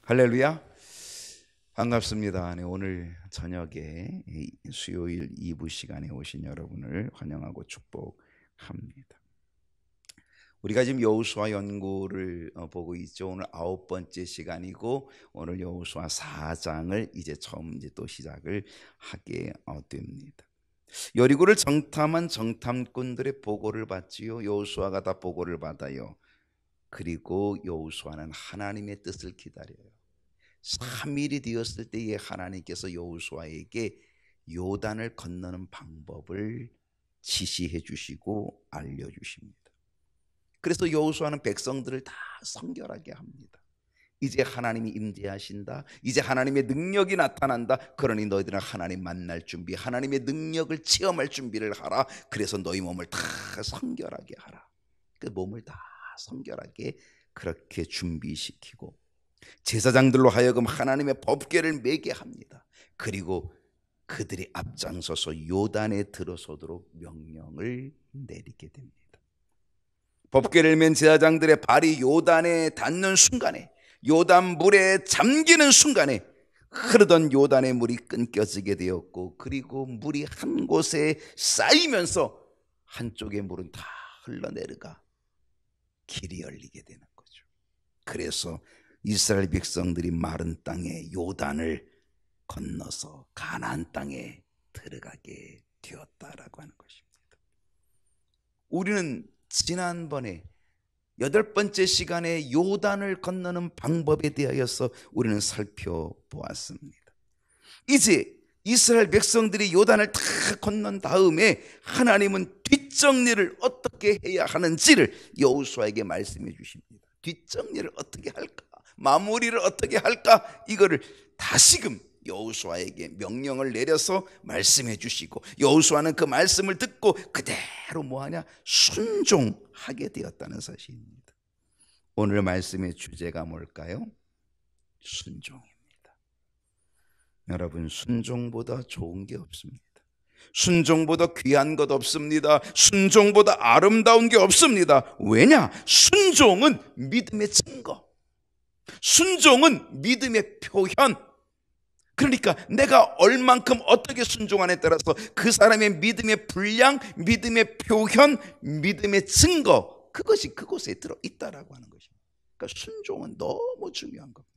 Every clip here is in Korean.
할렐루야. 반갑습니다. 네, 오늘 저녁에 수요일 2부 시간에 오신 여러분을 환영하고 축복합니다. 우리가 지금 여호수아 연구를 보고 있죠. 오늘 9번째 시간이고 오늘 여호수아 4장을 이제 처음 또 시작을 하게 됩니다. 여리고를 정탐한 정탐꾼들의 보고를 받지요. 여호수아가 다 보고를 받아요. 그리고 여호수아는 하나님의 뜻을 기다려요. 3일이 되었을 때에 하나님께서 여호수아에게 요단을 건너는 방법을 지시해 주시고 알려주십니다. 그래서 여호수아는 백성들을 다 성결하게 합니다. 이제 하나님이 임재하신다. 이제 하나님의 능력이 나타난다. 그러니 너희들은 하나님 만날 준비, 하나님의 능력을 체험할 준비를 하라. 그래서 너희 몸을 다 성결하게 하라. 그 몸을 다 성결하게 그렇게 준비시키고 제사장들로 하여금 하나님의 법궤를 매게 합니다. 그리고 그들이 앞장서서 요단에 들어서도록 명령을 내리게 됩니다. 법궤를 맨 제사장들의 발이 요단에 닿는 순간에, 요단 물에 잠기는 순간에 흐르던 요단의 물이 끊겨지게 되었고, 그리고 물이 한 곳에 쌓이면서 한쪽의 물은 다 흘러내려가 길이 열리게 되는 거죠. 그래서 이스라엘 백성들이 마른 땅에 요단을 건너서 가나안 땅에 들어가게 되었다라고 하는 것입니다. 우리는 지난번에 8번째 시간에 요단을 건너는 방법에 대하여서 우리는 살펴보았습니다. 이제 이스라엘 백성들이 요단을 다 건넌 다음에 하나님은 뒷정리를 어떻게 해야 하는지를 여호수아에게 말씀해 주십니다. 뒷정리를 어떻게 할까? 마무리를 어떻게 할까? 이거를 다시금 여호수아에게 명령을 내려서 말씀해 주시고, 여호수아는 그 말씀을 듣고 그대로 뭐하냐? 순종하게 되었다는 사실입니다. 오늘 말씀의 주제가 뭘까요? 순종입니다. 여러분, 순종보다 좋은 게 없습니다. 순종보다 귀한 것 없습니다. 순종보다 아름다운 게 없습니다. 왜냐? 순종은 믿음의 증거, 순종은 믿음의 표현. 그러니까 내가 얼만큼 어떻게 순종하냐에 따라서 그 사람의 믿음의 분량, 믿음의 표현, 믿음의 증거, 그것이 그곳에 들어있다라고 하는 것입니다. 그러니까 순종은 너무 중요한 겁니다.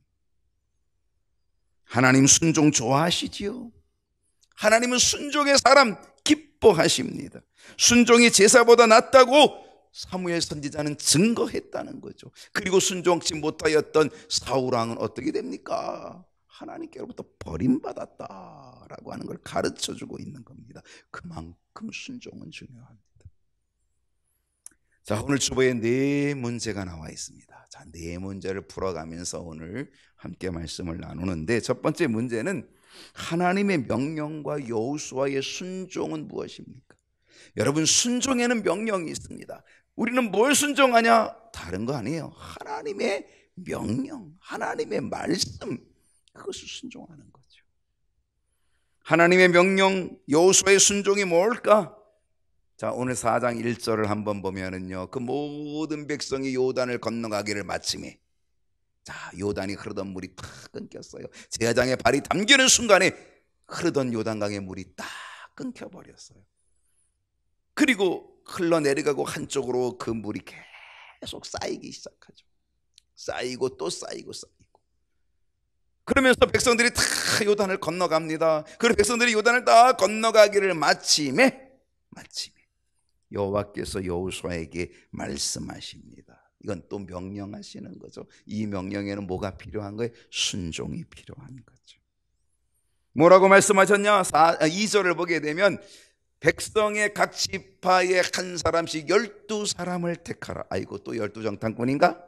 하나님 순종 좋아하시지요? 하나님은 순종의 사람 기뻐하십니다. 순종이 제사보다 낫다고 사무엘 선지자는 증거했다는 거죠. 그리고 순종치 못하였던 사울왕은 어떻게 됩니까? 하나님께로부터 버림받았다라고 하는 걸 가르쳐주고 있는 겁니다. 그만큼 순종은 중요합니다. 자, 오늘 주보에 4문제가 나와 있습니다. 자, 4문제를 풀어가면서 오늘 함께 말씀을 나누는데, 첫 번째 문제는 하나님의 명령과 여호수아의 순종은 무엇입니까? 여러분, 순종에는 명령이 있습니다. 우리는 뭘 순종하냐? 다른 거 아니에요. 하나님의 명령, 하나님의 말씀, 그것을 순종하는 거죠. 하나님의 명령, 여호수아의 순종이 뭘까? 자, 오늘 4장 1절을 한번 보면은요, 그 모든 백성이 요단을 건너가기를 마침에, 자, 요단이 흐르던 물이 탁 끊겼어요. 제사장의 발이 담기는 순간에 흐르던 요단강의 물이 딱 끊겨버렸어요. 그리고 흘러내려가고 한쪽으로 그 물이 계속 쌓이기 시작하죠. 쌓이고 또 쌓이고 쌓이고. 그러면서 백성들이 다 요단을 건너갑니다. 그리고 백성들이 요단을 다 건너가기를 마침에 여호와께서 여호수아에게 말씀하십니다. 이건 또 명령하시는 거죠. 이 명령에는 뭐가 필요한 거예요? 순종이 필요한 거죠. 뭐라고 말씀하셨냐? 2절을 보게 되면 백성의 각 지파에 한 사람씩 12사람을 택하라. 아이고, 또 12정탐꾼인가?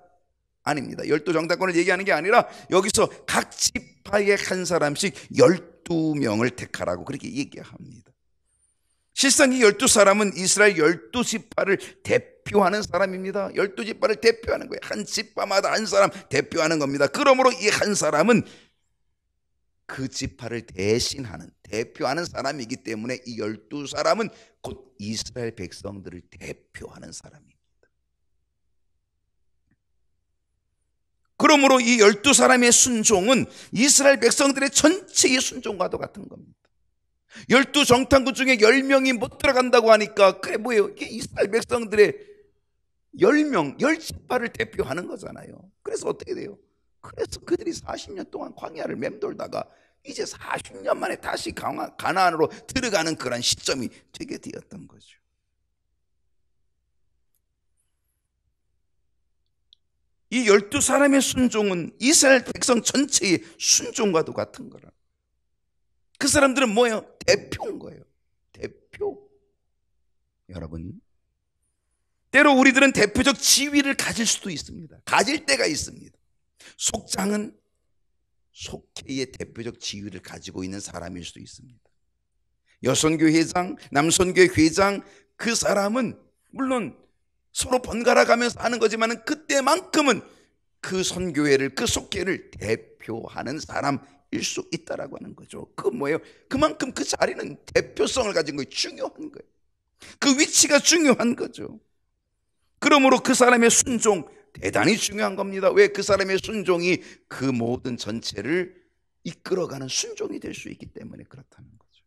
아닙니다. 12정탐꾼을 얘기하는 게 아니라 여기서 각 지파에 한 사람씩 12명을 택하라고 그렇게 얘기합니다. 실상 이 12사람은 이스라엘 12지파를 대표하는 사람입니다. 12지파를 대표하는 거예요. 한 지파마다 한 사람 대표하는 겁니다. 그러므로 이 한 사람은 그 지파를 대신하는, 대표하는 사람이기 때문에 이 12사람은 곧 이스라엘 백성들을 대표하는 사람입니다. 그러므로 이 12사람의 순종은 이스라엘 백성들의 전체의 순종과도 같은 겁니다. 12정탐구 중에 10명이 못 들어간다고 하니까 그래 뭐예요? 이게 이스라엘 백성들의 10명, 10지파를 대표하는 거잖아요. 그래서 어떻게 돼요? 그래서 그들이 40년 동안 광야를 맴돌다가 이제 40년 만에 다시 가나안으로 들어가는 그런 시점이 되게 되었던 거죠. 이 12사람의 순종은 이스라엘 백성 전체의 순종과도 같은 거라. 그 사람들은 뭐예요? 대표인 거예요. 대표. 여러분, 때로 우리들은 대표적 지위를 가질 수도 있습니다. 가질 때가 있습니다. 속장은 속회의 대표적 지위를 가지고 있는 사람일 수도 있습니다. 여선교 회장, 남선교 회장, 그 사람은 물론 서로 번갈아 가면서 하는 거지만 그때만큼은 그 선교회를, 그 속회를 대표하는 사람일 수 있다라고 하는 거죠. 그 뭐예요? 그만큼 그 자리는 대표성을 가진 거예요. 중요한 거예요. 그 위치가 중요한 거죠. 그러므로 그 사람의 순종 대단히 중요한 겁니다. 왜? 그 사람의 순종이 그 모든 전체를 이끌어가는 순종이 될 수 있기 때문에 그렇다는 거죠.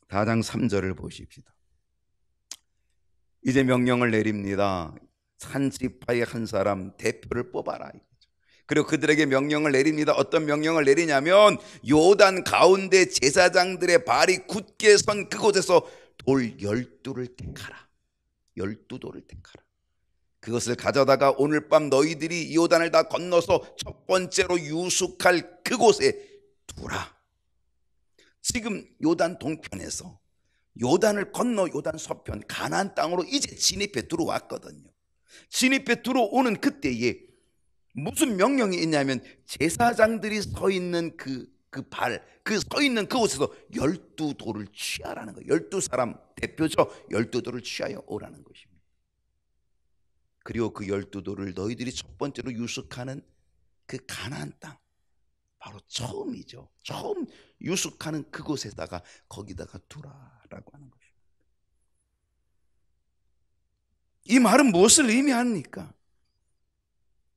4장 3절을 보십시다. 이제 명령을 내립니다. 한 지파의 한 사람 대표를 뽑아라. 그리고 그들에게 명령을 내립니다. 어떤 명령을 내리냐면 요단 가운데 제사장들의 발이 굳게 선 그곳에서 돌 12를 택하라. 12돌을 택하라. 그것을 가져다가 오늘 밤 너희들이 요단을 다 건너서 첫 번째로 유숙할 그곳에 두라. 지금 요단 동편에서 요단을 건너 요단 서편 가나안 땅으로 이제 진입해 들어왔거든요. 진입해 들어오는 그때에 무슨 명령이 있냐면 제사장들이 서 있는 그 서 있는 그곳에서 12돌을 취하라는 거예요. 12사람 대표죠. 12돌을 취하여 오라는 것입니다. 그리고 그 12돌을 너희들이 첫 번째로 유숙하는 그 가나안 땅, 바로 처음이죠. 처음 유숙하는 그곳에다가 거기다가 두라라고 하는 것입니다. 이 말은 무엇을 의미합니까?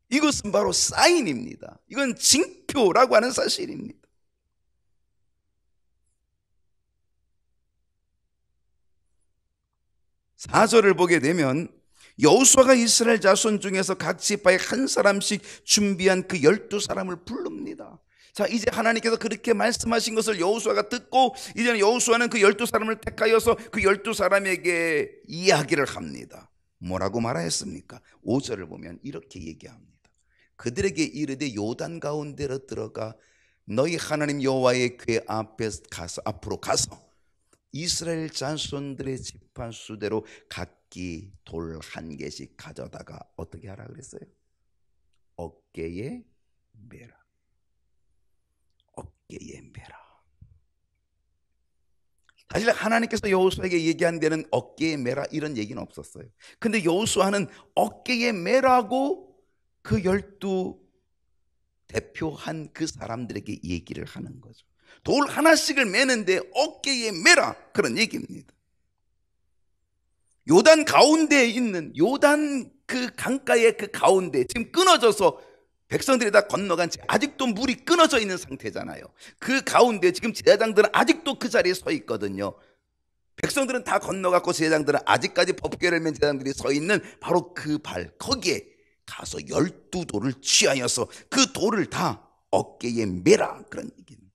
이것은 바로 사인입니다. 이건 징표라고 하는 사실입니다. 4절을 보게 되면 여호수아가 이스라엘 자손 중에서 각 지파에 한 사람씩 준비한 그 12사람을 부릅니다. 자, 이제 하나님께서 그렇게 말씀하신 것을 여호수아가 듣고 이제는 여호수아는 그 12사람을 택하여서 그 12사람에게 이야기를 합니다. 뭐라고 말하였습니까? 5절을 보면 이렇게 얘기합니다. 그들에게 이르되 요단 가운데로 들어가 너희 하나님 여호와의 궤 앞으로 가서 이스라엘 자손들의 지파 수대로 각기 돌 한 개씩 가져다가 어떻게 하라 그랬어요? 어깨에 매라. 어깨에 매라. 사실 하나님께서 여호수아에게 얘기한 데는 어깨에 매라 이런 얘기는 없었어요. 근데 여호수아는 어깨에 매라고 그 12 대표한 그 사람들에게 얘기를 하는 거죠. 돌 하나씩을 매는데 어깨에 매라 그런 얘기입니다. 요단 가운데에 있는 요단 그 강가의 그 가운데 지금 끊어져서 백성들이 다 건너간 채 아직도 물이 끊어져 있는 상태잖아요. 그 가운데 지금 제사장들은 아직도 그 자리에 서 있거든요. 백성들은 다 건너갔고 제사장들은 아직까지 법궤를 맨 제사장들이 서 있는 바로 그 거기에 가서 12돌을 취하여서 그 돌을 다 어깨에 매라 그런 얘기입니다.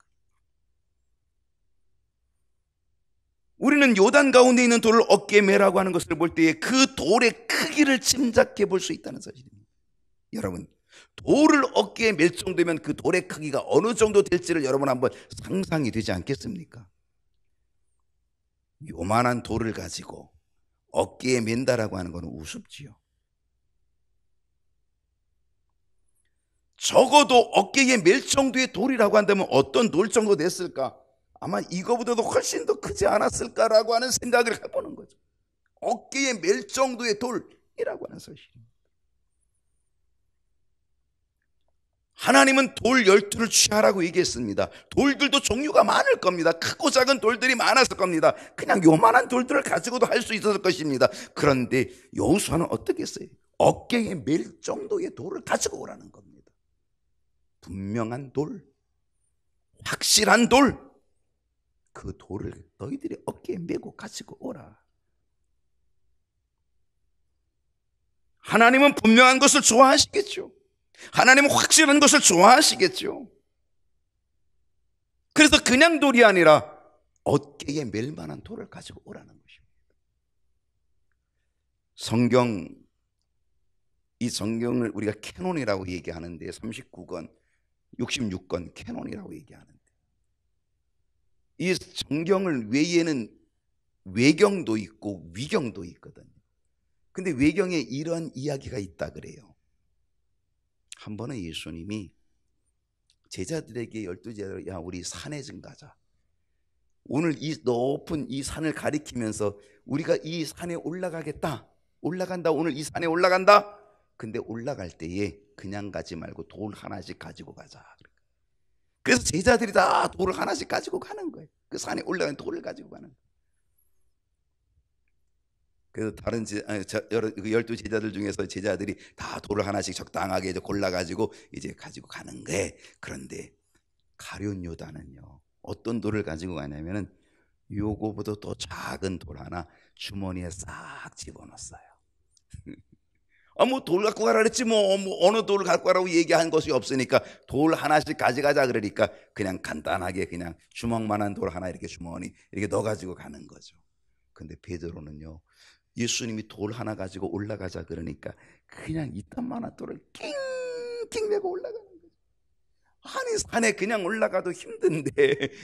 우리는 요단 가운데 있는 돌을 어깨에 매라고 하는 것을 볼 때에 그 돌의 크기를 짐작해 볼 수 있다는 사실입니다. 여러분, 돌을 어깨에 맬 정도면 그 돌의 크기가 어느 정도 될지를 여러분 한번 상상이 되지 않겠습니까? 요만한 돌을 가지고 어깨에 맨다라고 하는 것은 우습지요. 적어도 어깨에 맬 정도의 돌이라고 한다면 어떤 돌 정도 됐을까? 아마 이거보다도 훨씬 더 크지 않았을까라고 하는 생각을 해보는 거죠. 어깨에 맬 정도의 돌이라고 하는 사실입니다. 하나님은 돌 12를 취하라고 얘기했습니다. 돌들도 종류가 많을 겁니다. 크고 작은 돌들이 많았을 겁니다. 그냥 요만한 돌들을 가지고도 할 수 있었을 것입니다. 그런데 여호수아는 어떻게 했어요? 어깨에 맬 정도의 돌을 가지고 오라는 겁니다. 분명한 돌, 확실한 돌, 그 돌을 너희들이 어깨에 메고 가지고 오라. 하나님은 분명한 것을 좋아하시겠죠. 하나님은 확실한 것을 좋아하시겠죠. 그래서 그냥 돌이 아니라 어깨에 맬 만한 돌을 가지고 오라는 것입니다. 이 성경을 우리가 캐논이라고 얘기하는데 39권, 66권 캐논이라고 얘기하는데, 이 성경을 외에는 외경도 있고 위경도 있거든요. 근데 외경에 이런 이야기가 있다 그래요. 한 번은 예수님이 제자들에게 12제자들, 야 우리 산에 좀 가자. 오늘 이 높은 이 산을 가리키면서 우리가 이 산에 올라가겠다. 올라간다. 오늘 이 산에 올라간다. 근데 올라갈 때에 그냥 가지 말고 돌 하나씩 가지고 가자. 그래서 제자들이 다 돌을 하나씩 가지고 가는 거예요. 그 산에 올라가는 돌을 가지고 가는 거예요. 그래서 다른 12제자들 중에서 제자들이 다 돌을 하나씩 적당하게 이제 골라가지고 이제 가지고 가는 거예요. 그런데 가룟 유다는요, 어떤 돌을 가지고 가냐면은 요거보다 더 작은 돌 하나 주머니에 싹 집어넣었어요. 뭐 돌 갖고 가라 그랬지 뭐 어느 돌을 갖고 가라고 얘기한 것이 없으니까 돌 하나씩 가져가자 그러니까 그냥 간단하게 그냥 주먹만한 돌 하나 이렇게 주머니 이렇게 넣어가지고 가는 거죠. 근데 베드로는요, 예수님이 돌 하나 가지고 올라가자 그러니까 그냥 이딴만한 돌을 낑낑 메고 올라가는 거죠. 아니 산에 그냥 올라가도 힘든데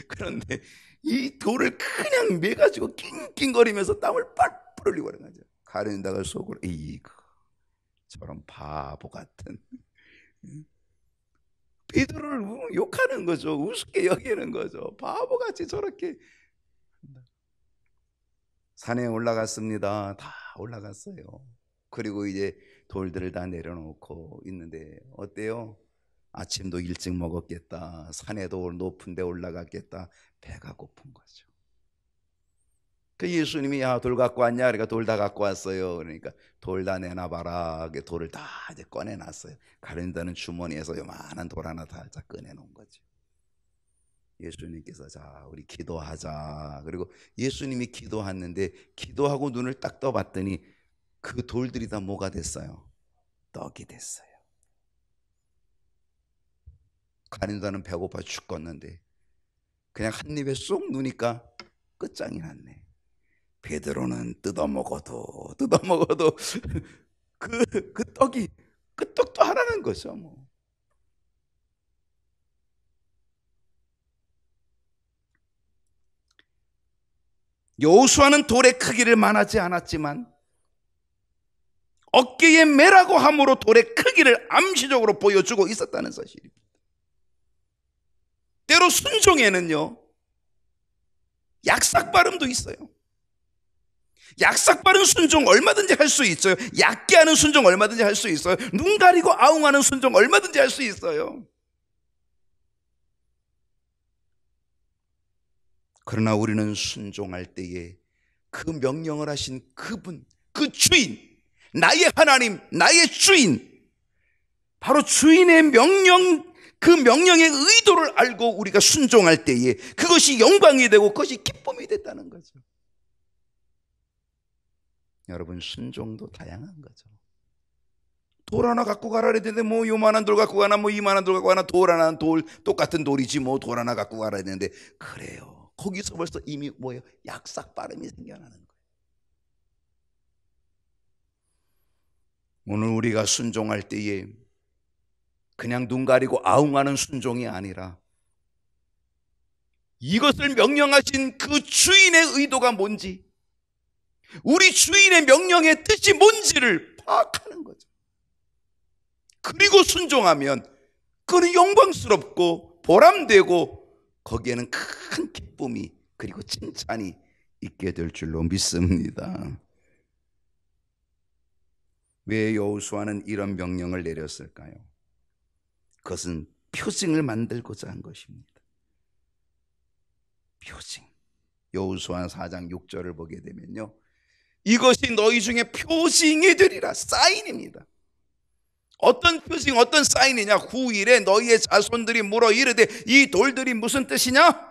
그런데 이 돌을 그냥 메가지고 낑낑거리면서 땀을 뻘뻘 흘리고 그런 거죠. 가룟유다가 속으로 이거 저런 바보 같은, 베드로를 욕하는 거죠. 우습게 여기는 거죠. 바보같이 저렇게. 산에 올라갔습니다. 다 올라갔어요. 그리고 이제 돌들을 다 내려놓고 있는데 어때요? 아침도 일찍 먹었겠다. 산에도 높은 데 올라갔겠다. 배가 고픈 거죠. 그 예수님이 야 돌 갖고 왔냐? 그러니까 돌 다 갖고 왔어요. 그러니까 돌 다 내놔봐라. 돌을 다 이제 꺼내놨어요. 가룟유다는 주머니에서 요만한 돌 하나 다 꺼내놓은 거죠. 예수님께서 자 우리 기도하자. 그리고 예수님이 기도하는데 기도하고 눈을 딱 떠봤더니 그 돌들이 다 뭐가 됐어요? 떡이 됐어요. 가룟유다는 배고파 죽겠는데 그냥 한 입에 쏙 누니까 끝장이 났네. 베드로는 뜯어먹어도 그 떡이 그 떡도 하라는 거죠. 뭐. 여호수아는 돌의 크기를 말하지 않았지만 어깨에 매라고 함으로 돌의 크기를 암시적으로 보여주고 있었다는 사실입니다. 때로 순종에는요 약삭 발음도 있어요. 약삭 바른 순종 얼마든지 할 수 있어요. 얕게 하는 순종 얼마든지 할 수 있어요. 눈 가리고 아웅하는 순종 얼마든지 할 수 있어요. 그러나 우리는 순종할 때에 그 명령을 하신 그분, 그 주인, 나의 하나님, 나의 주인, 바로 주인의 명령, 그 명령의 의도를 알고 우리가 순종할 때에 그것이 영광이 되고 그것이 기쁨이 됐다는 거죠. 여러분 순종도 다양한 거죠. 돌 하나 갖고 가라 그랬는데 뭐 요만한 돌 갖고 가나 뭐 이만한 돌 갖고 가나 돌 하나는 돌 똑같은 돌이지 뭐 돌 하나 갖고 가라 했는데 그래요. 거기서 벌써 이미 뭐예요? 약삭 발음이 생겨나는 거예요. 오늘 우리가 순종할 때에 그냥 눈 가리고 아웅하는 순종이 아니라 이것을 명령하신 그 주인의 의도가 뭔지, 우리 주인의 명령의 뜻이 뭔지를 파악하는 거죠. 그리고 순종하면 그는 영광스럽고 보람되고 거기에는 큰 기쁨이 그리고 칭찬이 있게 될 줄로 믿습니다. 왜 여호수아는 이런 명령을 내렸을까요? 그것은 표징을 만들고자 한 것입니다. 표징. 여호수아 4장 6절을 보게 되면요, 이것이 너희 중에 표징이 되리라. 사인입니다. 어떤 표징, 어떤 사인이냐? 후일에 너희의 자손들이 물어 이르되 이 돌들이 무슨 뜻이냐?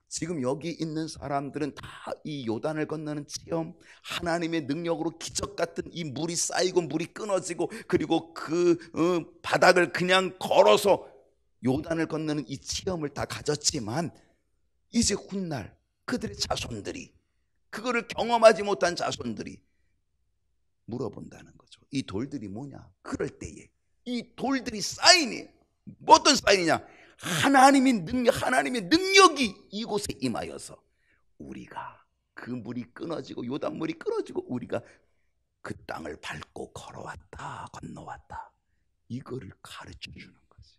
지금 여기 있는 사람들은 다 이 요단을 건너는 체험, 하나님의 능력으로 기적 같은 이 물이 쌓이고 물이 끊어지고, 그리고 그 바닥을 그냥 걸어서 요단을 건너는 이 체험을 다 가졌지만, 이제 훗날 그들의 자손들이, 그거를 경험하지 못한 자손들이 물어본다는 거죠. 이 돌들이 뭐냐? 그럴 때에 이 돌들이 사인이에요. 어떤 사인이냐? 하나님의 능력이 이곳에 임하여서 우리가 그 물이 끊어지고, 요단물이 끊어지고, 우리가 그 땅을 밟고 걸어왔다, 건너왔다, 이거를 가르쳐 주는 거지.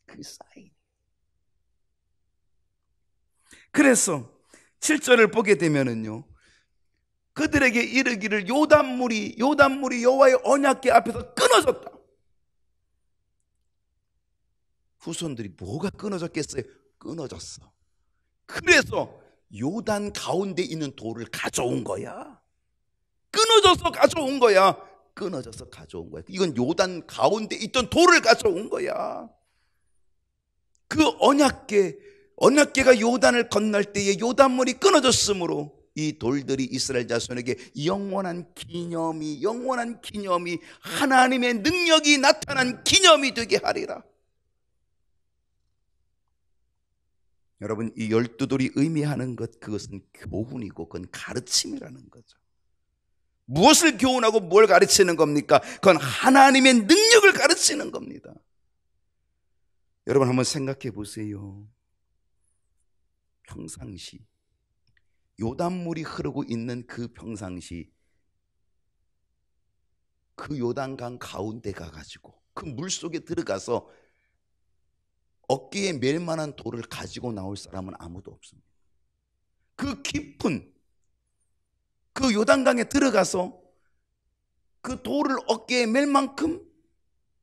그 사인. 그래서 7절을 보게 되면은요, 그들에게 이르기를 요단물이 여호와의 언약궤 앞에서 끊어졌다. 후손들이 뭐가 끊어졌겠어요? 끊어졌어. 그래서 요단 가운데 있는 돌을 가져온 거야. 끊어져서 가져온 거야. 끊어져서 가져온 거야. 이건 요단 가운데 있던 돌을 가져온 거야. 그 언약궤가 요단을 건널 때에 요단물이 끊어졌으므로 이 돌들이 이스라엘 자손에게 영원한 기념이 하나님의 능력이 나타난 기념이 되게 하리라. 여러분, 이 12돌이 의미하는 것, 그것은 교훈이고 그건 가르침이라는 거죠. 무엇을 교훈하고 뭘 가르치는 겁니까? 그건 하나님의 능력을 가르치는 겁니다. 여러분 한번 생각해 보세요. 평상시 요단물이 흐르고 있는 그 평상시, 그 요단강 가운데 가가지고 그 물속에 들어가서 어깨에 맬 만한 돌을 가지고 나올 사람은 아무도 없습니다. 그 깊은 그 요단강에 들어가서 그 돌을 어깨에 맬 만큼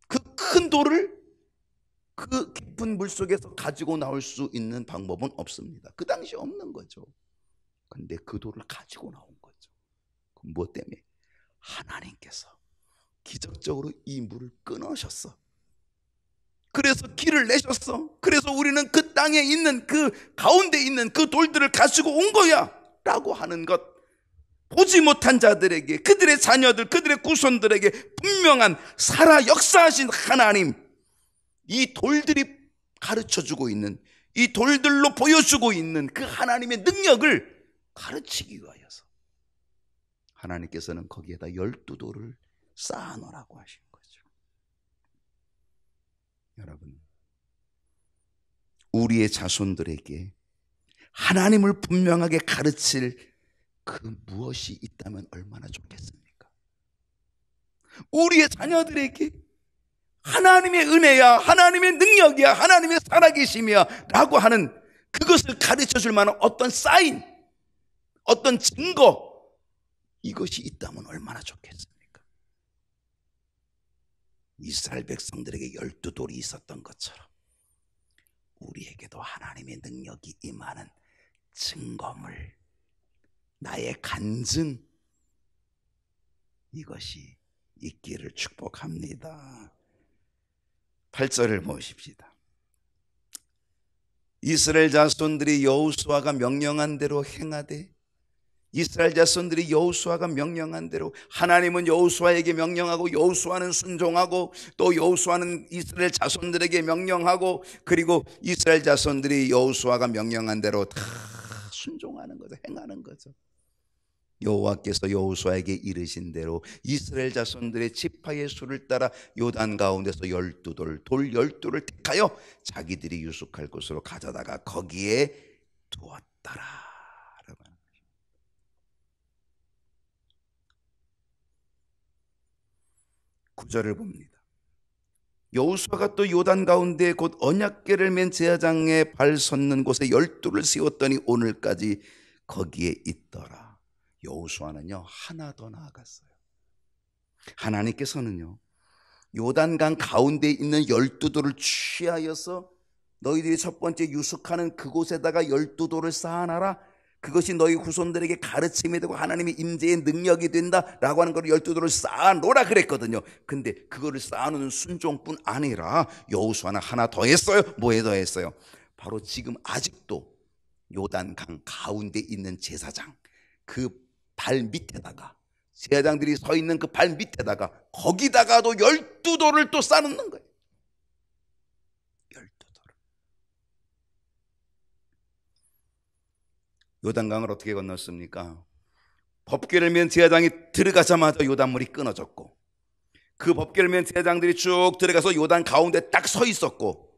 그 큰 돌을 그 깊은 물속에서 가지고 나올 수 있는 방법은 없습니다. 그 당시에 없는 거죠. 근데 그 돌을 가지고 나온 거죠. 그럼 뭐 때문에? 하나님께서 기적적으로 이 물을 끊으셨어. 그래서 길을 내셨어. 그래서 우리는 그 땅에 있는 그 가운데 있는 그 돌들을 가지고 온 거야 라고 하는 것, 보지 못한 자들에게, 그들의 자녀들, 그들의 구손들에게 분명한 살아 역사하신 하나님, 이 돌들이 가르쳐주고 있는, 이 돌들로 보여주고 있는 그 하나님의 능력을 가르치기 위하여서 하나님께서는 거기에다 12돌을 쌓아놓으라고 하신 거죠. 여러분, 우리의 자손들에게 하나님을 분명하게 가르칠 그 무엇이 있다면 얼마나 좋겠습니까? 우리의 자녀들에게 하나님의 은혜야, 하나님의 능력이야, 하나님의 살아계심이야 라고 하는 그것을 가르쳐 줄 만한 어떤 사인, 어떤 증거, 이것이 있다면 얼마나 좋겠습니까? 이스라엘 백성들에게 12돌이 있었던 것처럼 우리에게도 하나님의 능력이 임하는 증거물, 나의 간증, 이것이 있기를 축복합니다. 8절을 보십시다. 이스라엘 자손들이 여호수아가 명령한 대로 행하되, 이스라엘 자손들이 여호수아가 명령한 대로, 하나님은 여호수아에게 명령하고 여호수아는 순종하고, 또 여호수아는 이스라엘 자손들에게 명령하고, 그리고 이스라엘 자손들이 여호수아가 명령한 대로 다 순종하는 거죠. 행하는 거죠. 여호와께서 여호수아에게 이르신 대로 이스라엘 자손들의 지파의 수를 따라 요단 가운데서 12돌, 돌 12돌을 택하여 자기들이 유숙할 곳으로 가져다가 거기에 두었더라. 9절을 봅니다. 여호수아가 또 요단 가운데 곧 언약궤를 맨 제사장의 발 섰는 곳에 12돌을 세웠더니 오늘까지 거기에 있더라. 여호수아는요, 하나 더 나아갔어요. 하나님께서는요, 요단강 가운데 있는 12돌을 취하여서 너희들이 첫 번째 유숙하는 그곳에다가 12돌을 쌓아놔라. 그것이 너희 후손들에게 가르침이 되고 하나님의 임재의 능력이 된다라고 하는 걸 12돌을 쌓아놓으라 그랬거든요. 근데 그거를 쌓아놓는 순종뿐 아니라 여호수아는 하나 더 했어요. 뭐에 더 했어요? 바로 지금 아직도 요단강 가운데 있는 제사장, 그 발 밑에다가, 제사장들이 서 있는 그 발 밑에다가, 거기다가도 12돌을 또 쌓아놓는 거예요. 12돌을. 요단강을 어떻게 건넜습니까? 법궤를 맨 제사장이 들어가자마자 요단물이 끊어졌고, 그 법궤를 맨 제사장들이 쭉 들어가서 요단 가운데 딱 서 있었고,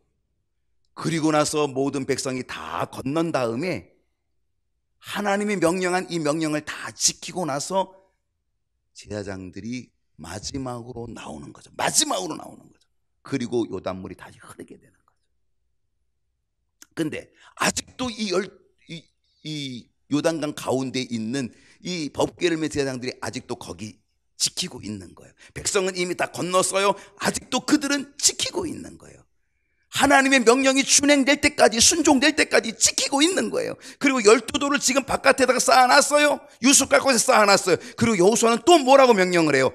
그리고 나서 모든 백성이 다 건넌 다음에 하나님이 명령한 이 명령을 다 지키고 나서 제사장들이 마지막으로 나오는 거죠. 마지막으로 나오는 거죠. 그리고 요단물이 다시 흐르게 되는 거죠. 근데 아직도 이 요단강 가운데 있는 이 법궤를 맨 제사장들이 아직도 거기 지키고 있는 거예요. 백성은 이미 다 건넜어요. 아직도 그들은 지키고 있는 거예요. 하나님의 명령이 준행될 때까지, 순종될 때까지 지키고 있는 거예요. 그리고 12돌을 지금 바깥에다가 쌓아놨어요. 유숙할 곳에 쌓아놨어요. 그리고 여호수아는 또 뭐라고 명령을 해요?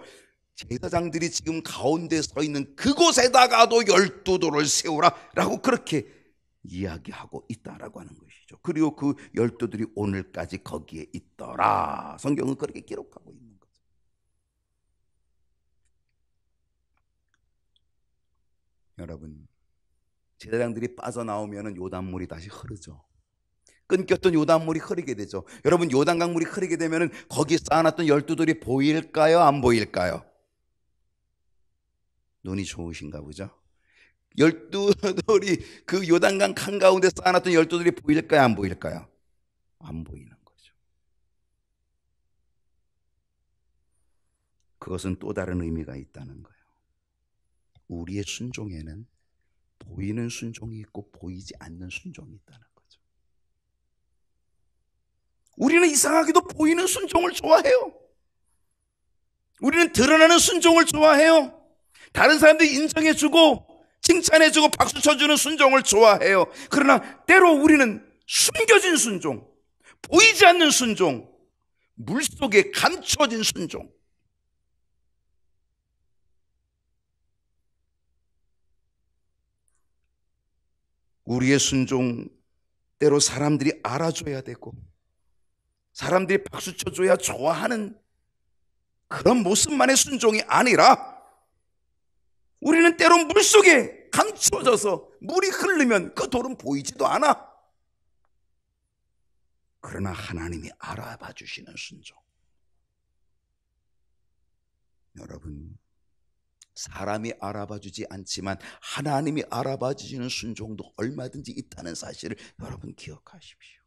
제사장들이 지금 가운데 서 있는 그곳에다가도 12돌을 세우라 라고 그렇게 이야기하고 있다라고 하는 것이죠. 그리고 그 12돌이 오늘까지 거기에 있더라. 성경은 그렇게 기록하고 있는 거죠. 여러분, 제사장들이 빠져나오면 요단물이 다시 흐르죠. 끊겼던 요단물이 흐르게 되죠. 여러분, 요단강물이 흐르게 되면 거기 쌓아놨던 12돌이 보일까요? 안 보일까요? 눈이 좋으신가 보죠. 12돌이 그 요단강 한가운데 쌓아놨던 12돌이 보일까요? 안 보일까요? 안 보이는 거죠. 그것은 또 다른 의미가 있다는 거예요. 우리의 순종에는 보이는 순종이 있고 보이지 않는 순종이 있다는 거죠. 우리는 이상하게도 보이는 순종을 좋아해요. 우리는 드러나는 순종을 좋아해요. 다른 사람들이 인정해주고 칭찬해주고 박수 쳐주는 순종을 좋아해요. 그러나 때로 우리는 숨겨진 순종, 보이지 않는 순종, 물속에 감춰진 순종, 우리의 순종, 때로 사람들이 알아줘야 되고 사람들이 박수 쳐줘야 좋아하는 그런 모습만의 순종이 아니라, 우리는 때로 물속에 감춰져서 물이 흐르면 그 돌은 보이지도 않아. 그러나 하나님이 알아봐 주시는 순종. 여러분, 사람이 알아봐 주지 않지만 하나님이 알아봐 주시는 순종도 얼마든지 있다는 사실을 여러분 기억하십시오.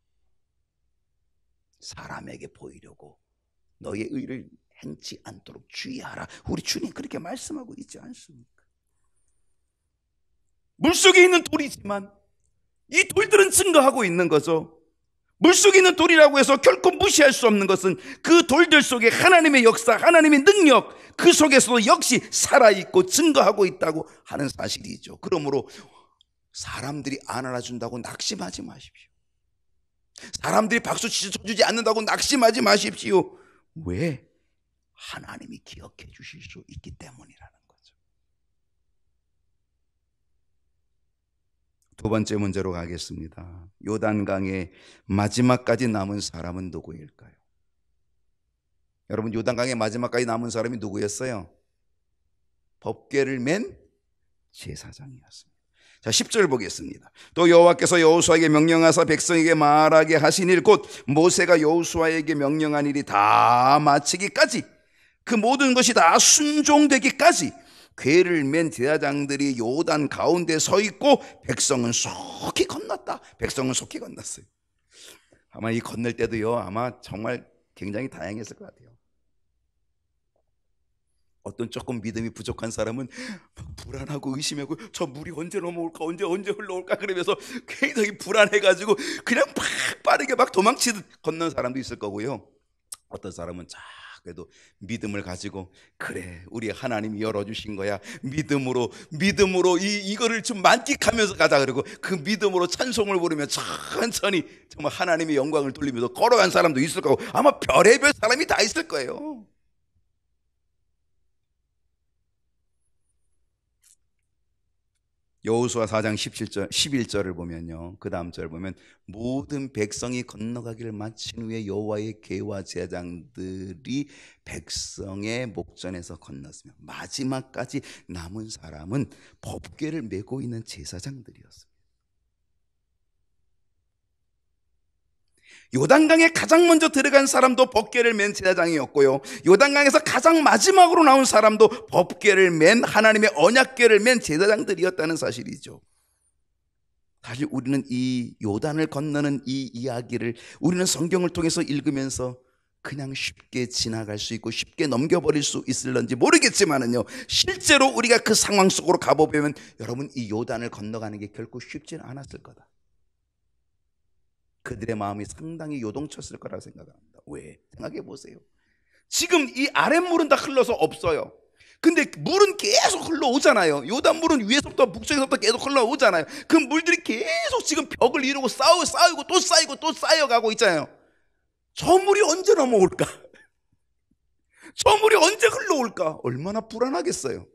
사람에게 보이려고 너의 의를 행치 않도록 주의하라. 우리 주님 그렇게 말씀하고 있지 않습니까? 물속에 있는 돌이지만 이 돌들은 증거하고 있는 거죠. 물속에 있는 돌이라고 해서 결코 무시할 수 없는 것은 그 돌들 속에 하나님의 역사, 하나님의 능력, 그 속에서도 역시 살아있고 증거하고 있다고 하는 사실이죠. 그러므로 사람들이 안 알아준다고 낙심하지 마십시오. 사람들이 박수 쳐주지 않는다고 낙심하지 마십시오. 왜? 하나님이 기억해 주실 수 있기 때문이라는 거죠. 두 번째 문제로 가겠습니다. 요단강의 마지막까지 남은 사람은 누구일까요? 여러분, 요단강의 마지막까지 남은 사람이 누구였어요? 법궤를 맨 제사장이었습니다. 자, 10절 보겠습니다. 또 여호와께서 여호수아에게 명령하사 백성에게 말하게 하신 일, 곧 모세가 여호수아에게 명령한 일이 다 마치기까지, 그 모든 것이 다 순종되기까지 궤를 맨 제사장들이 요단 가운데 서 있고 백성은 속히 건넜다. 백성은 속히 건넜어요. 아마 이 건널 때도요, 아마 정말 굉장히 다양했을 것 같아요. 어떤 조금 믿음이 부족한 사람은 막 불안하고 의심하고 저 물이 언제 넘어올까, 언제 흘러올까 그러면서 굉장히 불안해가지고 그냥 막 빠르게 막 도망치듯 건넌 사람도 있을 거고요. 어떤 사람은 그래도 믿음을 가지고 그래 우리 하나님이 열어주신 거야, 믿음으로 이거를 좀 만끽하면서 가자. 그리고 그 믿음으로 찬송을 부르며 천천히 정말 하나님의 영광을 돌리면서 걸어간 사람도 있을 거고 아마 별의별 사람이 다 있을 거예요. 여호수아 4장 11절을 보면요, 그 다음 절 보면 모든 백성이 건너가기를 마친 후에 여호와의 궤와 제사장들이 백성의 목전에서 건넜으며 마지막까지 남은 사람은 법궤를 메고 있는 제사장들이었습니다. 요단강에 가장 먼저 들어간 사람도 법궤를 맨 제사장이었고요, 요단강에서 가장 마지막으로 나온 사람도 법궤를 맨 하나님의 언약궤를 맨 제사장들이었다는 사실이죠. 사실 우리는 이 요단을 건너는 이 이야기를 우리는 성경을 통해서 읽으면서 그냥 쉽게 지나갈 수 있고 쉽게 넘겨버릴 수 있을런지 모르겠지만은요, 실제로 우리가 그 상황 속으로 가보면 여러분 이 요단을 건너가는 게 결코 쉽지는 않았을 거다. 그들의 마음이 상당히 요동쳤을 거라고 생각합니다. 왜? 생각해 보세요. 지금 이 아랫물은 다 흘러서 없어요. 근데 물은 계속 흘러오잖아요. 요단 물은 위에서부터 북쪽에서부터 계속 흘러오잖아요. 그 물들이 계속 지금 벽을 이루고 쌓이고 또 쌓이고 또 쌓여가고 있잖아요. 저 물이 언제 넘어올까? 저 물이 언제 흘러올까? 얼마나 불안하겠어요.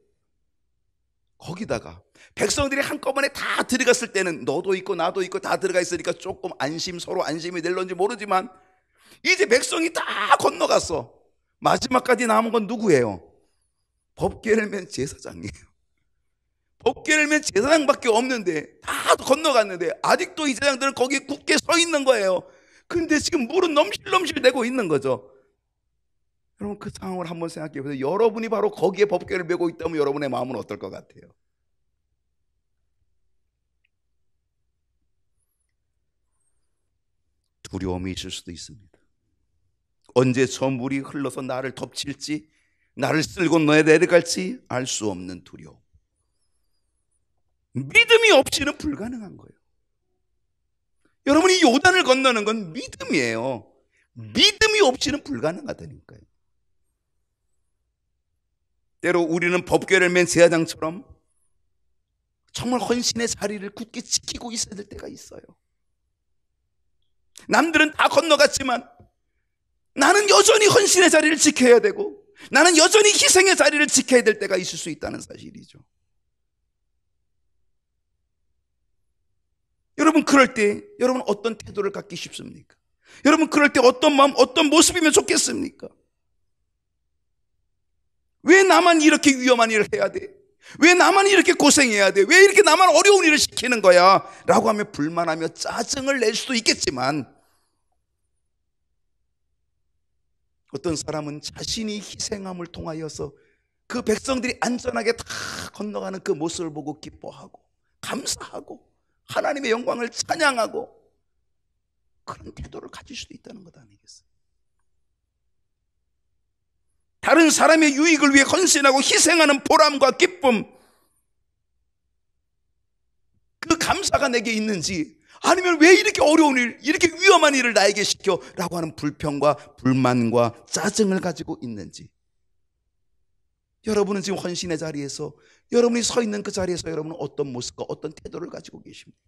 거기다가 백성들이 한꺼번에 다 들어갔을 때는 너도 있고 나도 있고 다 들어가 있으니까 조금 서로 안심이 될런지 모르지만 이제 백성이 다 건너갔어. 마지막까지 남은 건 누구예요? 법궤를 맨 제사장이에요. 법궤를 맨 제사장밖에 없는데 다 건너갔는데 아직도 이 제사장들은 거기에 굳게 서 있는 거예요. 근데 지금 물은 넘실넘실 되고 있는 거죠. 여러분 그 상황을 한번 생각해 보세요. 여러분이 바로 거기에 법궤를 메고 있다면 여러분의 마음은 어떨 것 같아요? 두려움이 있을 수도 있습니다. 언제 저 물이 흘러서 나를 덮칠지, 나를 쓸고 내려갈지 알 수 없는 두려움. 믿음이 없이는 불가능한 거예요. 여러분이 요단을 건너는 건 믿음이에요. 믿음이 없이는 불가능하다니까요. 때로 우리는 법궤를 맨 제사장처럼 정말 헌신의 자리를 굳게 지키고 있어야 될 때가 있어요. 남들은 다 건너갔지만 나는 여전히 헌신의 자리를 지켜야 되고 나는 여전히 희생의 자리를 지켜야 될 때가 있을 수 있다는 사실이죠. 여러분 그럴 때 여러분 어떤 태도를 갖기 쉽습니까? 여러분 그럴 때 어떤 마음 어떤 모습이면 좋겠습니까? 왜 나만 이렇게 위험한 일을 해야 돼? 왜 나만 이렇게 고생해야 돼? 왜 이렇게 나만 어려운 일을 시키는 거야? 라고 하며 불만하며 짜증을 낼 수도 있겠지만 어떤 사람은 자신이 희생함을 통하여서 그 백성들이 안전하게 다 건너가는 그 모습을 보고 기뻐하고 감사하고 하나님의 영광을 찬양하고 그런 태도를 가질 수도 있다는 것 아니겠어요? 다른 사람의 유익을 위해 헌신하고 희생하는 보람과 기쁨, 그 감사가 내게 있는지 아니면 왜 이렇게 어려운 일, 이렇게 위험한 일을 나에게 시켜? 라고 하는 불평과 불만과 짜증을 가지고 있는지. 여러분은 지금 헌신의 자리에서 여러분이 서 있는 그 자리에서 여러분은 어떤 모습과 어떤 태도를 가지고 계십니까?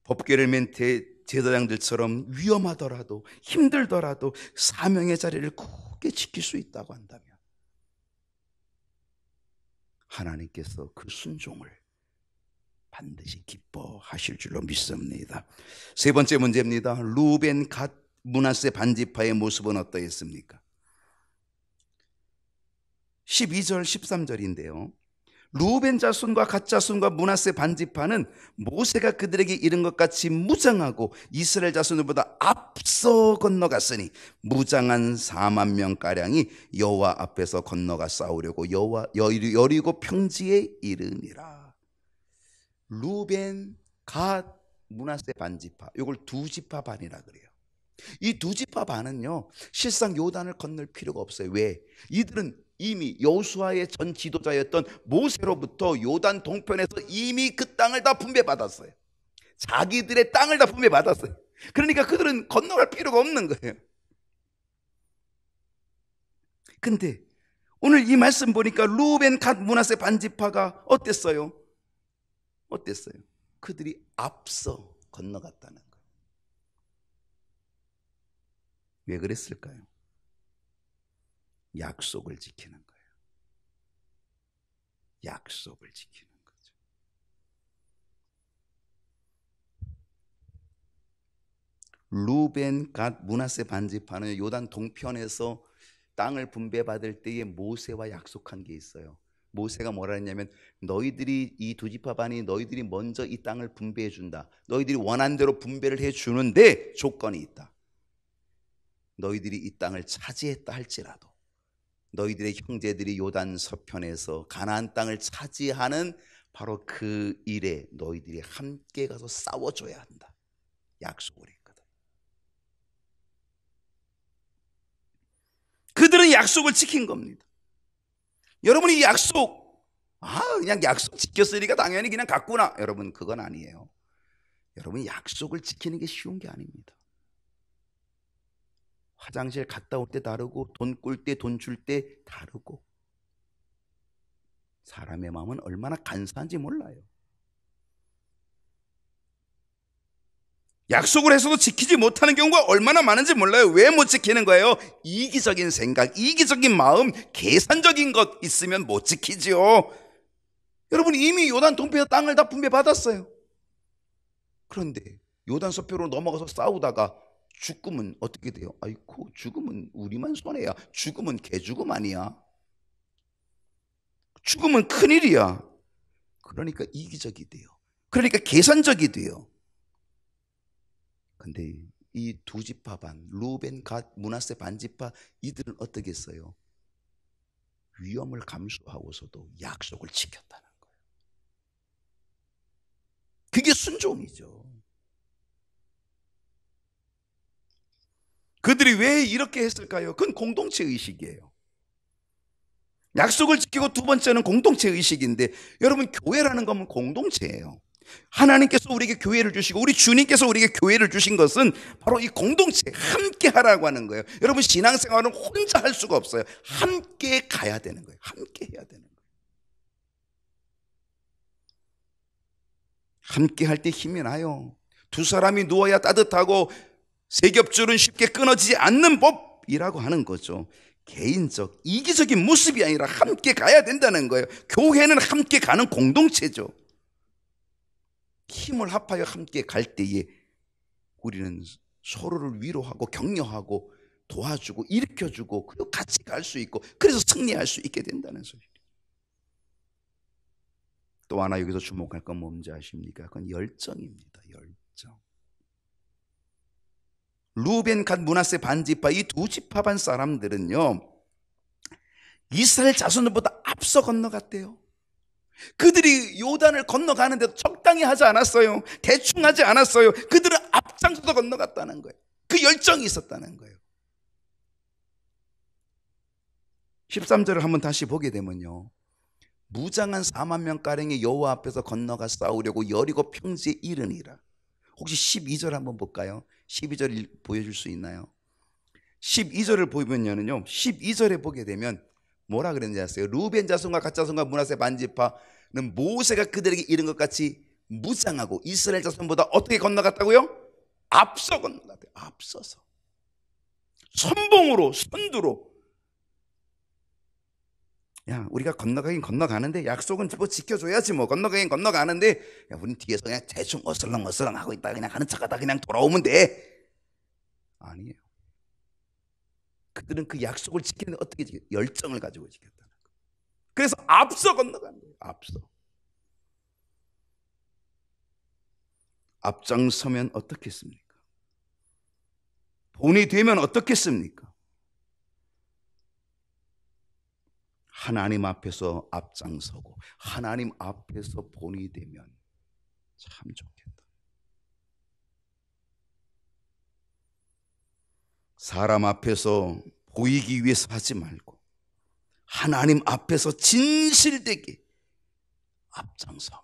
법궤를 맨 제사장들처럼 위험하더라도 힘들더라도 사명의 자리를 굳게 지킬 수 있다고 한다면 하나님께서 그 순종을 반드시 기뻐하실 줄로 믿습니다. 세 번째 문제입니다. 루벤, 갓, 므낫세 반지파의 모습은 어떠했습니까? 12절 13절인데요 루벤 자손과 갓 자손과 므낫세 반지파는 모세가 그들에게 이른 것 같이 무장하고 이스라엘 자손들보다 앞서 건너갔으니 무장한 4만 명가량이 여호와 앞에서 건너가 싸우려고 여리고 평지에 이르니라. 루벤, 갓, 므낫세 반지파, 이걸 두 지파 반이라 그래요. 이 두 지파 반은요 실상 요단을 건널 필요가 없어요. 왜? 이들은 이미 여호수아의 전 지도자였던 모세로부터 요단 동편에서 이미 그 땅을 다 분배받았어요. 자기들의 땅을 다 분배받았어요. 그러니까 그들은 건너갈 필요가 없는 거예요. 근데 오늘 이 말씀 보니까 루벤, 갓, 므낫세 반지파가 어땠어요? 그들이 앞서 건너갔다는 거예요. 왜 그랬을까요? 약속을 지키는 거예요. 약속을 지키는 거죠. 루벤, 갓, 므낫세 반지파는 요단 동편에서 땅을 분배받을 때에 모세와 약속한 게 있어요. 모세가 뭐라 했냐면, 너희들이, 이 두 지파 반이 너희들이 먼저 이 땅을 분배해 준다. 너희들이 원한 대로 분배를 해 주는데 조건이 있다. 너희들이 이 땅을 차지했다 할지라도 너희들의 형제들이 요단 서편에서 가나안 땅을 차지하는 바로 그 일에 너희들이 함께 가서 싸워줘야 한다. 약속을 했거든. 그들은 약속을 지킨 겁니다. 여러분이 이 약속, 그냥 약속 지켰으니까 당연히 그냥 갔구나. 여러분, 그건 아니에요. 여러분, 약속을 지키는 게 쉬운 게 아닙니다. 화장실 갔다 올 때 다르고, 돈 꿀 때, 돈 줄 때 다르고, 사람의 마음은 얼마나 간사한지 몰라요. 약속을 해서도 지키지 못하는 경우가 얼마나 많은지 몰라요. 왜 못 지키는 거예요? 이기적인 생각, 이기적인 마음, 계산적인 것 있으면 못 지키지요. 여러분, 이미 요단 동편에서 땅을 다 분배받았어요. 그런데 요단 서편으로 넘어가서 싸우다가 죽으면 어떻게 돼요? 아이고, 죽으면 우리만 손해야. 죽으면 개죽음 아니야. 죽으면 큰일이야. 그러니까 이기적이 돼요. 그러니까 계산적이 돼요. 근데 이 두 지파 반, 루벤, 갓, 므낫세 반지파, 이들은 어떻게 했어요? 위험을 감수하고서도 약속을 지켰다는 거예요. 그게 순종이죠. 그들이 왜 이렇게 했을까요? 그건 공동체 의식이에요. 약속을 지키고 두 번째는 공동체 의식인데, 여러분, 교회라는 건 공동체예요. 하나님께서 우리에게 교회를 주시고 우리 주님께서 우리에게 교회를 주신 것은 바로 이 공동체, 함께 하라고 하는 거예요. 여러분, 신앙생활은 혼자 할 수가 없어요. 함께 가야 되는 거예요. 함께 해야 되는 거예요. 함께 할 때 힘이 나요. 두 사람이 누워야 따뜻하고 세겹줄은 쉽게 끊어지지 않는 법이라고 하는 거죠. 개인적, 이기적인 모습이 아니라 함께 가야 된다는 거예요. 교회는 함께 가는 공동체죠. 힘을 합하여 함께 갈 때에 우리는 서로를 위로하고 격려하고 도와주고 일으켜주고, 그리고 같이 갈 수 있고, 그래서 승리할 수 있게 된다는 소리예요. 또 하나 여기서 주목할 건 뭔지 아십니까? 그건 열정입니다. 열정. 루벤, 갓, 므낫세 반지파, 이 두 지파 반 사람들은요, 이스라엘 자손들보다 앞서 건너갔대요. 그들이 요단을 건너가는데도 적당히 하지 않았어요. 대충 하지 않았어요. 그들은 앞장서서 건너갔다는 거예요. 그 열정이 있었다는 거예요. 13절을 한번 다시 보게 되면요, 무장한 4만 명가량의 여호와 앞에서 건너가 싸우려고 여리고 평지에 이르니라. 혹시 12절 한번 볼까요? 12절 보여줄 수 있나요? 12절을 보면요, 12절에 보게 되면 뭐라 그랬는지 아세요? 루벤 자손과 갓 자손과 므낫세 반지파는 모세가 그들에게 이른 것 같이 무장하고 이스라엘 자손보다 어떻게 건너갔다고요? 앞서 건너갔대요. 앞서서 선봉으로, 선두로. 야, 우리가 건너가긴 건너가는데 약속은 뭐 지켜줘야지. 뭐 건너가긴 건너가는데, 야, 우린 뒤에서 그냥 대충 어슬렁어슬렁 하고 있다 그냥 하는 척하다 그냥 돌아오면 돼. 아니에요. 그들은 그 약속을 지키는데 어떻게 지켜요? 열정을 가지고 지켰다는 거예요. 그래서 앞서 건너간 거예요. 앞서. 앞장서면 어떻겠습니까? 본이 되면 어떻겠습니까? 하나님 앞에서 앞장서고 하나님 앞에서 본이 되면 참 좋겠다. 사람 앞에서 보이기 위해서 하지 말고 하나님 앞에서 진실되게 앞장서며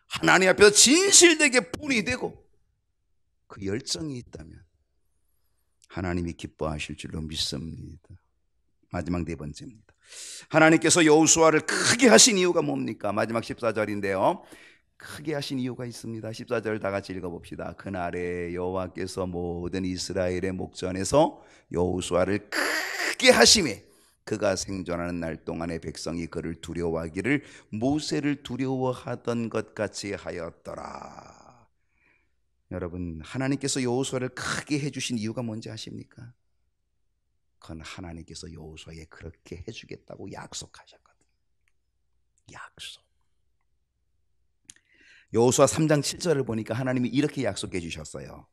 하나님 앞에서 진실되게 분이되고 그 열정이 있다면 하나님이 기뻐하실 줄로 믿습니다. 마지막 네 번째입니다. 하나님께서 여호수아를 크게 하신 이유가 뭡니까? 마지막 14절인데요. 크게 하신 이유가 있습니다. 14절 다 같이 읽어봅시다. 그날에 여호와께서 모든 이스라엘의 목전에서 여호수아를 크게 하심에 그가 생존하는 날 동안에 백성이 그를 두려워하기를 모세를 두려워하던 것 같이 하였더라. 여러분, 하나님께서 여호수아를 크게 해주신 이유가 뭔지 아십니까? 그건 하나님께서 여호수아에게 그렇게 해주겠다고 약속하셨거든요. 약속. 여호수아 3장 7절을 보니까 하나님이 이렇게 약속해 주셨어요.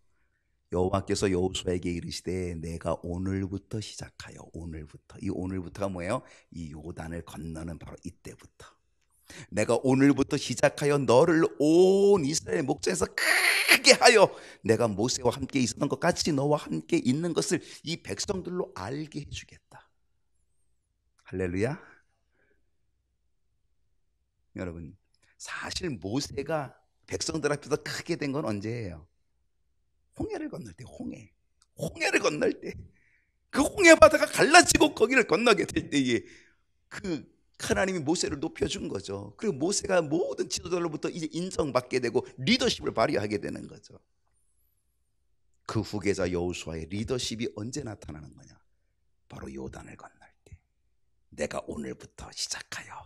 여호와께서 여호수아에게 이르시되 내가 오늘부터 시작하여, 오늘부터, 이 오늘부터가 뭐예요? 이 요단을 건너는 바로 이때부터, 내가 오늘부터 시작하여 너를 온 이스라엘 목전에서 크게 하여 내가 모세와 함께 있었던 것 같이 너와 함께 있는 것을 이 백성들로 알게 해주겠다. 할렐루야. 여러분, 사실 모세가 백성들 앞에서 크게 된 건 언제예요? 홍해를 건널 때. 홍해를 건널 때, 그 홍해 바다가 갈라지고 거기를 건너게 될 때에 그 하나님이 모세를 높여준 거죠. 그리고 모세가 모든 지도자로부터 이제 인정받게 되고 리더십을 발휘하게 되는 거죠. 그 후계자 여호수아의 리더십이 언제 나타나는 거냐? 바로 요단을 건널 때, 내가 오늘부터 시작하여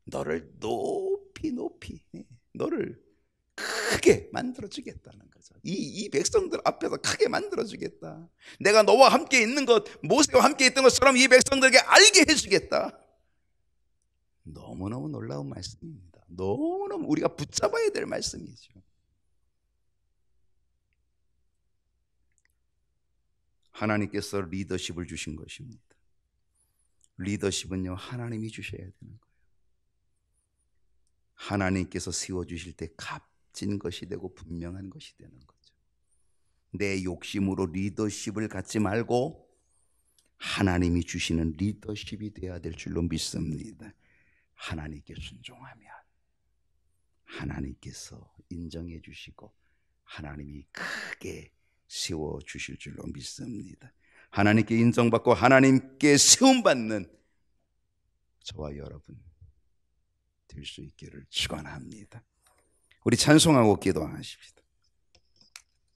너를 높이 너를 크게 만들어주겠다는 거죠. 이 백성들 앞에서 크게 만들어주겠다. 내가 너와 함께 있는 것, 모세와 함께 있던 것처럼 이 백성들에게 알게 해주겠다. 너무너무 놀라운 말씀입니다. 너무너무 우리가 붙잡아야 될 말씀이죠. 하나님께서 리더십을 주신 것입니다. 리더십은요, 하나님이 주셔야 되는 거예요. 하나님께서 세워주실 때 값진 것이 되고 분명한 것이 되는 거죠. 내 욕심으로 리더십을 갖지 말고 하나님이 주시는 리더십이 되어야 될 줄로 믿습니다. 하나님께 순종하면 하나님께서 인정해 주시고 하나님이 크게 세워주실 줄로 믿습니다. 하나님께 인정받고 하나님께 세움받는 저와 여러분 될 수 있기를 축원합니다. 우리 찬송하고 기도하십시다.